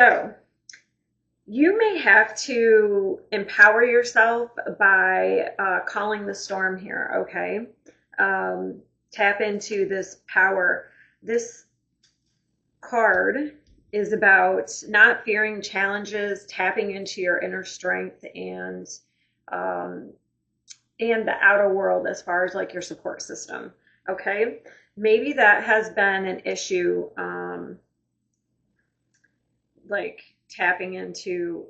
So you may have to empower yourself by calling the storm here, okay? Tap into this power. This card is about not fearing challenges, tapping into your inner strength um, and the outer world as far as like your support system. Okay, maybe that has been an issue, like tapping into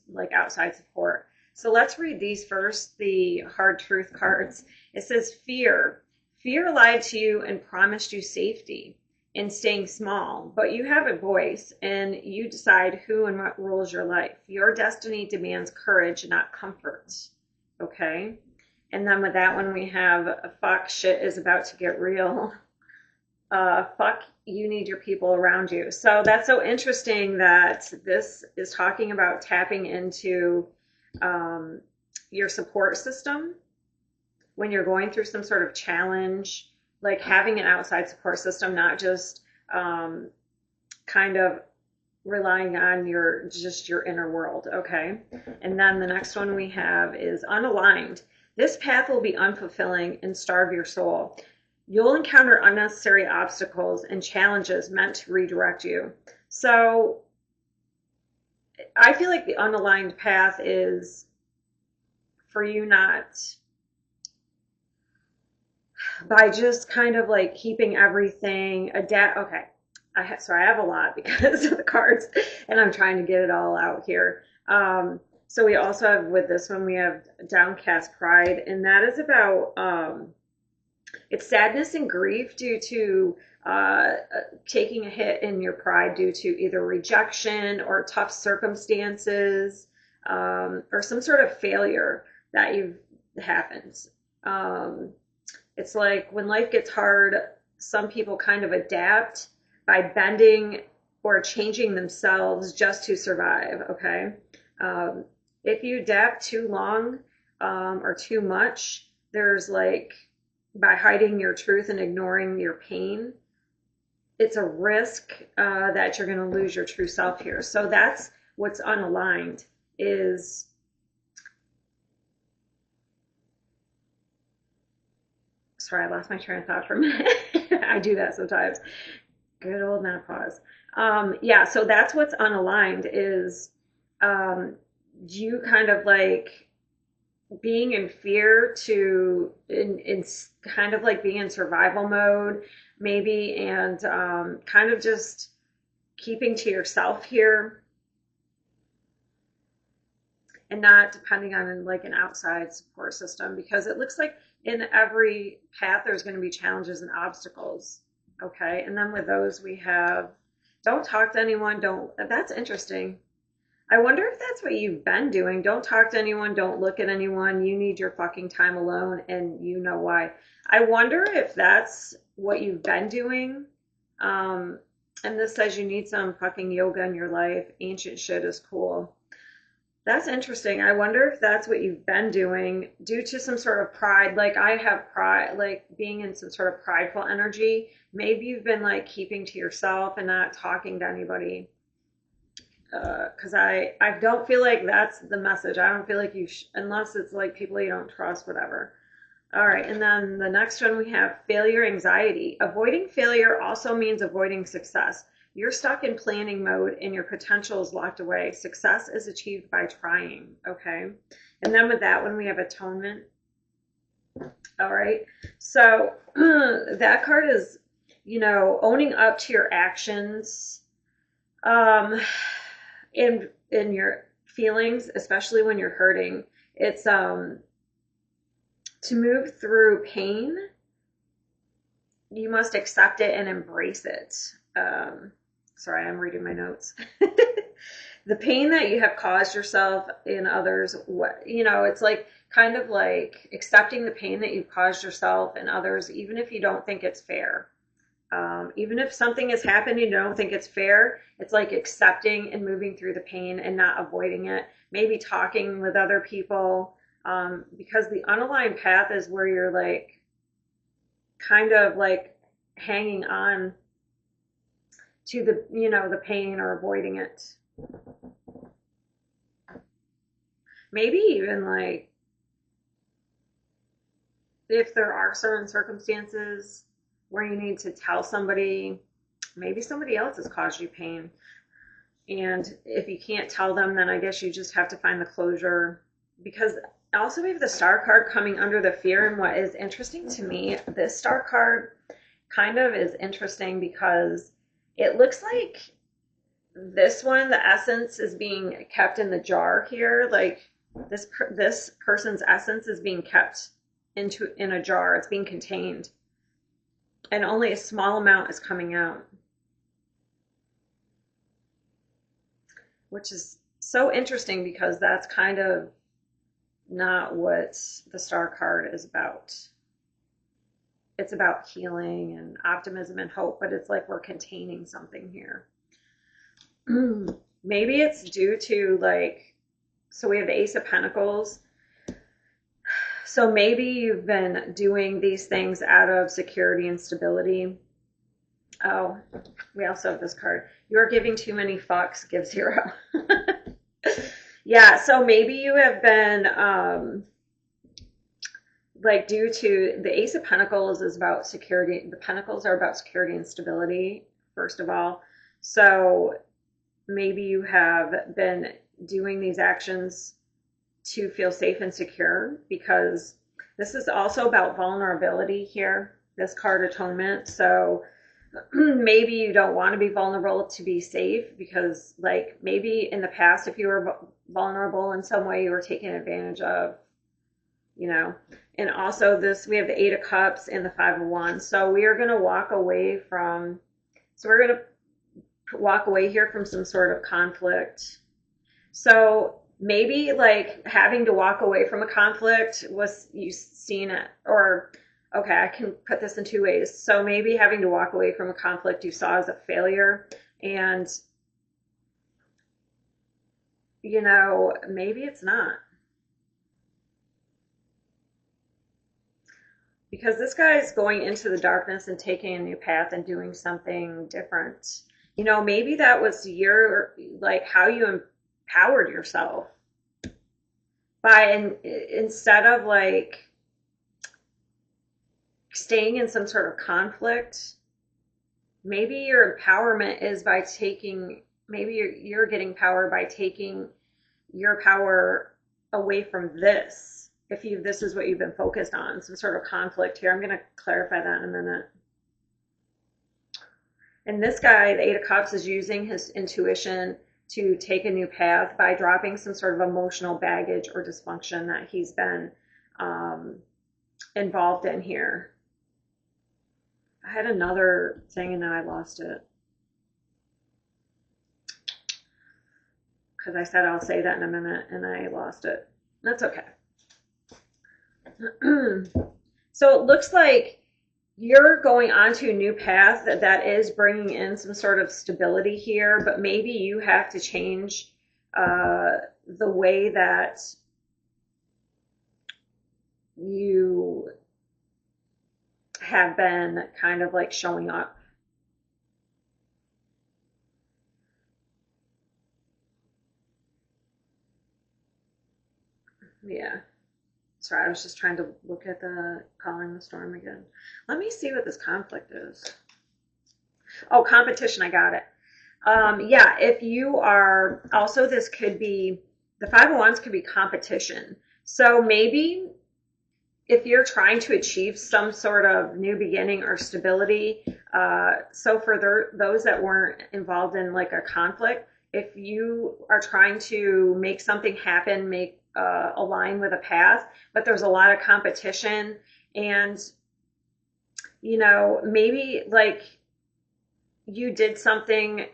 like outside support. So let's read these first, the hard truth cards. It says fear. Fear lied to you and promised you safety in staying small, but you have a voice and you decide who and what rules your life. Your destiny demands courage, not comfort. Okay. And then with that one, we have fuck, shit is about to get real. Fuck, you need your people around you. So that's so interesting that this is talking about tapping into um, your support system when you're going through some sort of challenge, like having an outside support system, not just um, kind of relying on your inner world. Okay. And then the next one we have is unaligned. This path will be unfulfilling and starve your soul. You'll encounter unnecessary obstacles and challenges meant to redirect you. So I feel like the unaligned path is for you not by just kind of like keeping everything adapt. Okay. I have a lot because of the cards and I'm trying to get it all out here. So we also have with this one, we have downcast pride, and that is about, it's sadness and grief due to taking a hit in your pride due to either rejection or tough circumstances, or some sort of failure that you've happened. Um, it's like when life gets hard, some people kind of adapt by bending or changing themselves just to survive, okay? Um, if you adapt too long or too much, there's like by hiding your truth and ignoring your pain, it's a risk that you're going to lose your true self here. So that's what's unaligned is, sorry, I lost my train of thought for a minute. I do that sometimes. Good old menopause. Yeah, so that's what's unaligned is um, you kind of like being in fear to in kind of like being in survival mode maybe, and kind of just keeping to yourself here and not depending on like an outside support system, because it looks like in every path there's going to be challenges and obstacles. Okay, and then with those we have don't talk to anyone, don't, that's interesting. I wonder if that's what you've been doing. Don't talk to anyone, don't look at anyone, you need your fucking time alone, and you know why. I wonder if that's what you've been doing. um and this says you need some fucking yoga in your life. Ancient shit is cool. That's interesting. I wonder if that's what you've been doing due to some sort of pride. Like I have pride, like being in some sort of prideful energy. Maybe you've been like keeping to yourself and not talking to anybody. Because I don't feel like that's the message. I don't feel like unless it's like people you don't trust, whatever. All right. And then the next one we have failure anxiety. Avoiding failure also means avoiding success. You're stuck in planning mode and your potential is locked away. Success is achieved by trying. Okay. And then with that one, we have atonement. All right. So that card is, owning up to your actions, in your feelings, especially when you're hurting. It's to move through pain, you must accept it and embrace it. Sorry, I'm reading my notes. The pain that you have caused yourself and others, it's like kind of like accepting the pain that you've caused yourself and others, even if you don't think it's fair. Even if something has happened and you don't think it's fair, it's like accepting and moving through the pain and not avoiding it. Maybe talking with other people, because the unaligned path is where you're like kind of like hanging on to the, the pain or avoiding it. Maybe even like if there are certain circumstances where you need to tell somebody, maybe somebody else has caused you pain. And if you can't tell them, then I guess you just have to find the closure. Because also we have the star card coming under the fear. And what is interesting to me, this star card kind of is interesting because it looks like this one, the essence is being kept in the jar here. Like this person's essence is being kept in a jar. It's being contained. And only a small amount is coming out. Which is so interesting because that's kind of not what the star card is about. It's about healing and optimism and hope, but it's like we're containing something here. Maybe it's due to like, so we have the Ace of Pentacles. So maybe you've been doing these things out of security and stability. Oh, we also have this card. You're giving too many fucks, give 0. Yeah, so maybe you have been, like due to the Ace of Pentacles is about security. The Pentacles are about security and stability, first of all. So maybe you have been doing these actions to feel safe and secure, because this is also about vulnerability here, this card Atonement. So maybe you don't want to be vulnerable to be safe, because like maybe in the past, if you were vulnerable in some way, you were taken advantage of, And also this, we have the 8 of Cups and the 5 of Wands. So we are going to walk away from, here from some sort of conflict. So maybe like having to walk away from a conflict was you seen it, or okay, I can put this in 2 ways. So maybe having to walk away from a conflict you saw as a failure, and maybe it's not. Because this guy is going into the darkness and taking a new path and doing something different. Maybe that was how you empowered yourself by, instead of like staying in some sort of conflict. Maybe your empowerment is by you're getting power by taking your power away from this. This is what you've been focused on, some sort of conflict here. I'm going to clarify that in a minute. And this guy, the 8 of Cups, is using his intuition to take a new path by dropping some sort of emotional baggage or dysfunction that he's been involved in here. I had another thing and now I lost it. Because I said I'll say that in a minute and I lost it. That's okay. So it looks like you're going onto a new path that is bringing in some sort of stability here, but maybe you have to change the way that you have been kind of like showing up. Yeah. Sorry, I was just trying to look at the Calling the Storm again. Let me see what this conflict is. Oh, competition, I got it. Yeah, if you are, also this could be, the 5 of Wands could be competition. So maybe if you're trying to achieve some sort of new beginning or stability, so for those that weren't involved in like a conflict, if you are trying to make something happen, align with a path, but there's a lot of competition, and maybe like you did something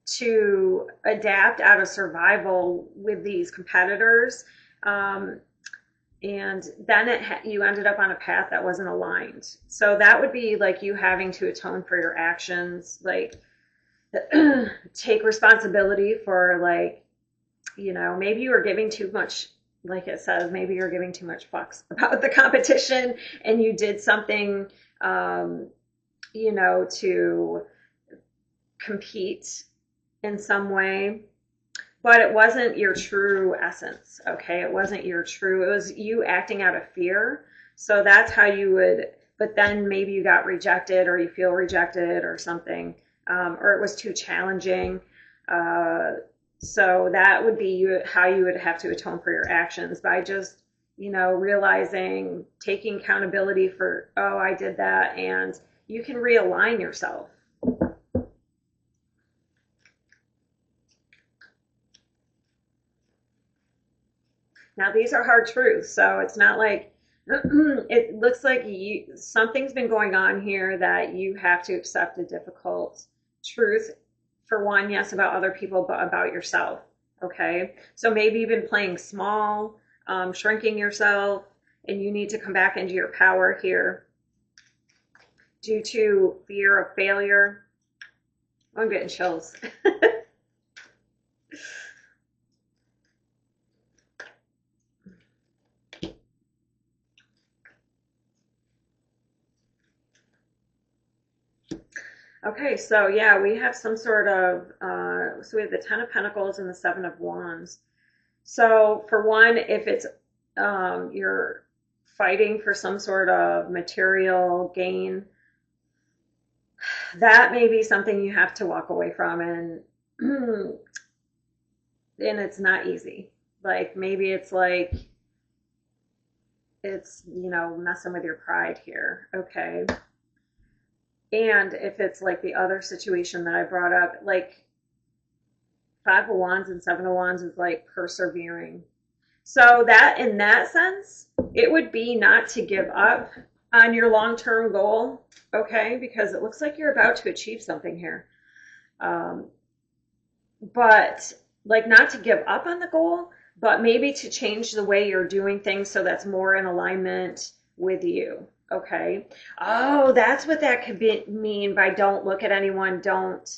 to adapt out of survival with these competitors, and then you ended up on a path that wasn't aligned. So that would be like you having to atone for your actions, like take responsibility for like, maybe you were giving too much, like it says, maybe you're giving too much fucks about the competition and you did something, to compete in some way, but it wasn't your true essence. Okay, it wasn't your true, it was you acting out of fear. So that's how you would, but then maybe you got rejected or you feel rejected or something, or it was too challenging. uh, so that would be you, how you would have to atone for your actions, by just, realizing, taking accountability for, oh, I did that, and you can realign yourself. Now, these are hard truths, so it's not like it looks like something's been going on here that you have to accept a difficult truth. For one, yes, about other people, but about yourself. Okay, so maybe you've been playing small, shrinking yourself, and you need to come back into your power here due to fear of failure. I'm getting chills. Okay, so yeah, we have some sort of, so we have the Ten of Pentacles and the Seven of Wands. So for one, if it's, you're fighting for some sort of material gain, that may be something you have to walk away from, and and it's not easy. Like maybe it's like it's, messing with your pride here. Okay. And if it's like the other situation that I brought up, like Five of Wands and Seven of Wands is like persevering. So that in that sense, it would be not to give up on your long-term goal, okay? Because it looks like you're about to achieve something here. Um, but like not to give up on the goal, but maybe to change the way you're doing things so that's more in alignment with you. Okay. Oh, that's what that could mean by don't look at anyone, don't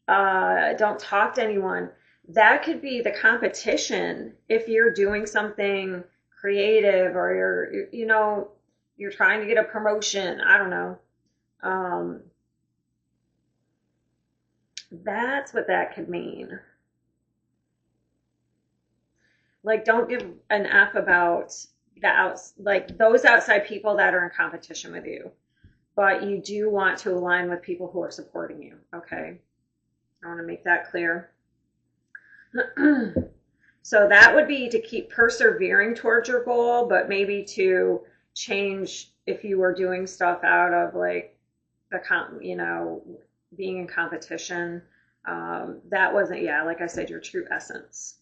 talk to anyone. That could be the competition if you're doing something creative, or you're trying to get a promotion. I don't know. Um, that's what that could mean. Like don't give an F about like those outside people that are in competition with you, but you do want to align with people who are supporting you. Okay, I want to make that clear. So that would be to keep persevering towards your goal, but maybe to change if you were doing stuff out of like being in competition. That wasn't, yeah, like I said, your true essence.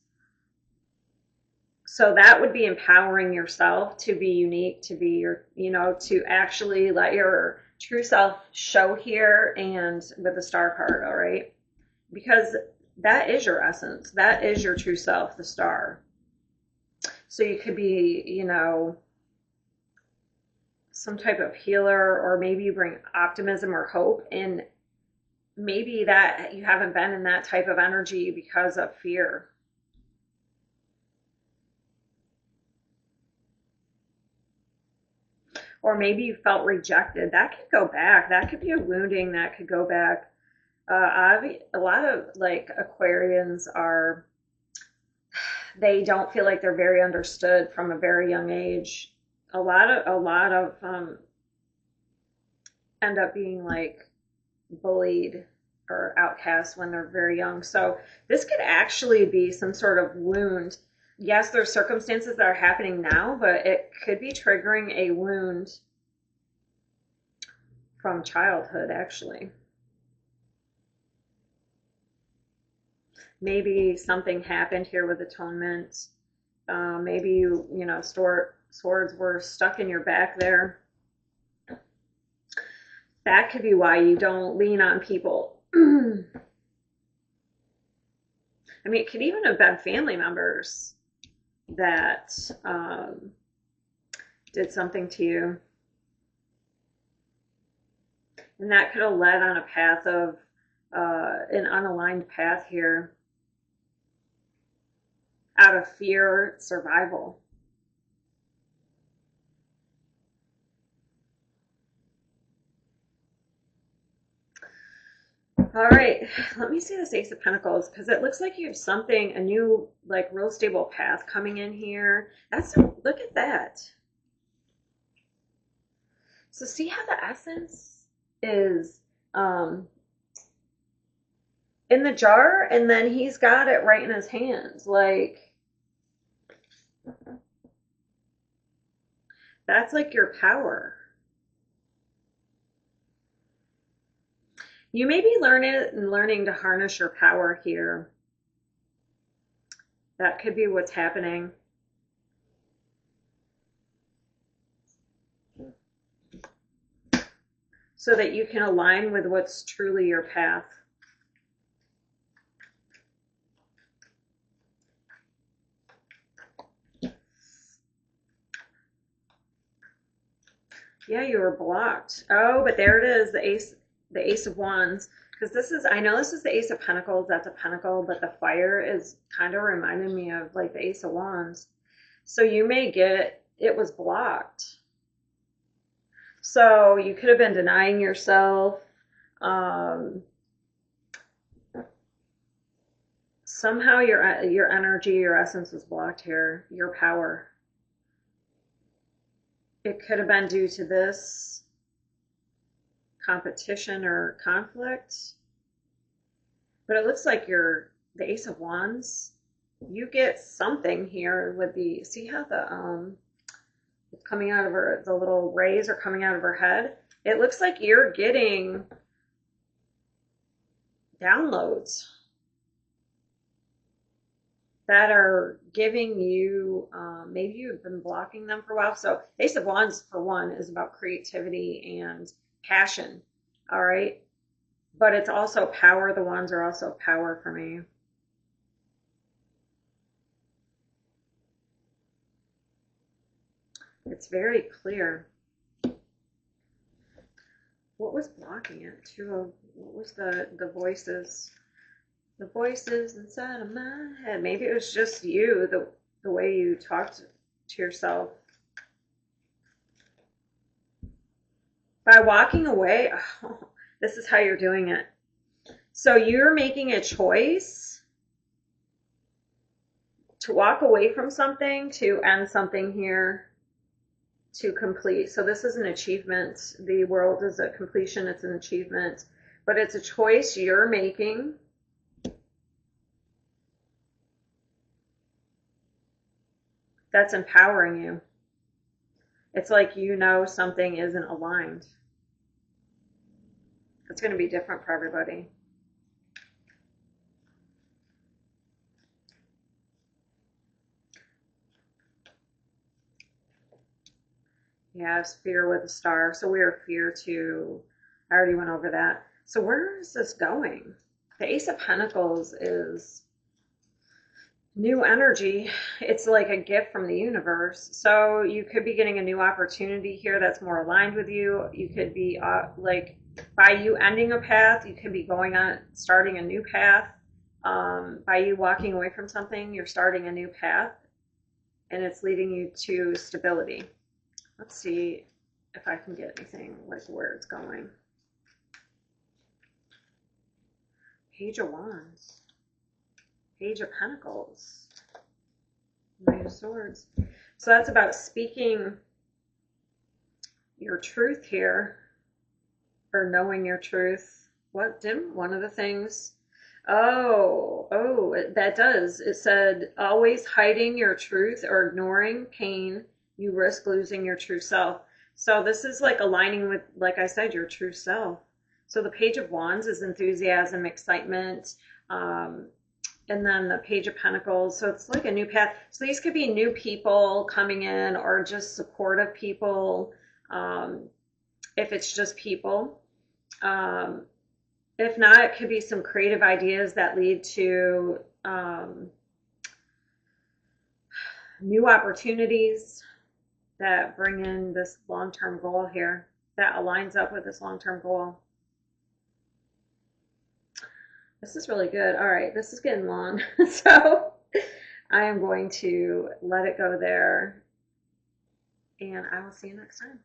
So that would be empowering yourself to be unique, to be to actually let your true self show here, and with the star card, all right? Because that is your essence. That is your true self, the star. So you could be, some type of healer, or maybe you bring optimism or hope, and maybe that you haven't been in that type of energy because of fear. Or maybe you felt rejected. That could go back. That could be a wounding that could go back. A lot of like Aquarians they don't feel like they're very understood from a very young age. A lot of end up being like bullied or outcast when they're very young. So this could actually be some sort of wound. Yes, there's circumstances that are happening now, but it could be triggering a wound from childhood, actually. Maybe something happened here with atonement. Maybe swords were stuck in your back there. That could be why you don't lean on people. I mean, it could even have been family members that did something to you. And that could have led on a path of an unaligned path here out of fear, survival. All right, let me see this Ace of Pentacles because it looks like you have something, a new, like, real stable path coming in here. Look at that. So see how the essence is in the jar, and then he's got it right in his hands. Like, that's like your power. You may be learning to harness your power here. That could be what's happening. So that you can align with what's truly your path. Yeah, you were blocked. Oh, but there it is, the Ace of Wands. Because this is, I know this is the Ace of Pentacles, that's a pentacle, but the fire is kind of reminding me of like the Ace of Wands. So you may get, it was blocked. So you could have been denying yourself. Somehow your energy, your essence was blocked here, your power. It could have been due to this competition or conflict. But it looks like the Ace of Wands, you get something here with the, see how the it's coming out of her, the little rays are coming out of her head. It looks like you're getting downloads that are giving you, maybe you've been blocking them for a while. So Ace of Wands, for one, is about creativity and passion, all right? But it's also power. The wands are also power for me. It's very clear. What was blocking it? What was the voices? The voices inside of my head. Maybe it was just you, the way you talked to yourself. By walking away, oh, this is how you're doing it. So you're making a choice to walk away from something, to end something here, to complete. So this is an achievement. The world is a completion, it's an achievement, but it's a choice you're making. That's empowering you. It's like you know something isn't aligned. It's going to be different for everybody. Yeah, it's fear with a star. So we are fear to, I already went over that. So where is this going? The Ace of Pentacles is new energy. It's like a gift from the universe. So you could be getting a new opportunity here that's more aligned with you. You could be like, by you ending a path, you could be going on, starting a new path. By you walking away from something, you're starting a new path, and it's leading you to stability. Let's see if I can get anything like where it's going. Page of Wands. Page of Pentacles. Knight of Swords. So that's about speaking your truth here, or knowing your truth. What didn't one of the things? Oh, that does. It said, always hiding your truth or ignoring pain, you risk losing your true self. So this is like aligning with, like I said, your true self. So the Page of Wands is enthusiasm, excitement, and then the Page of Pentacles. So it's like a new path. So these could be new people coming in, or just supportive people, if it's just people. If not, it could be some creative ideas that lead to new opportunities that bring in this long-term goal here, that aligns up with this long-term goal. This is really good. All right, this is getting long. So I am going to let it go there, and I will see you next time.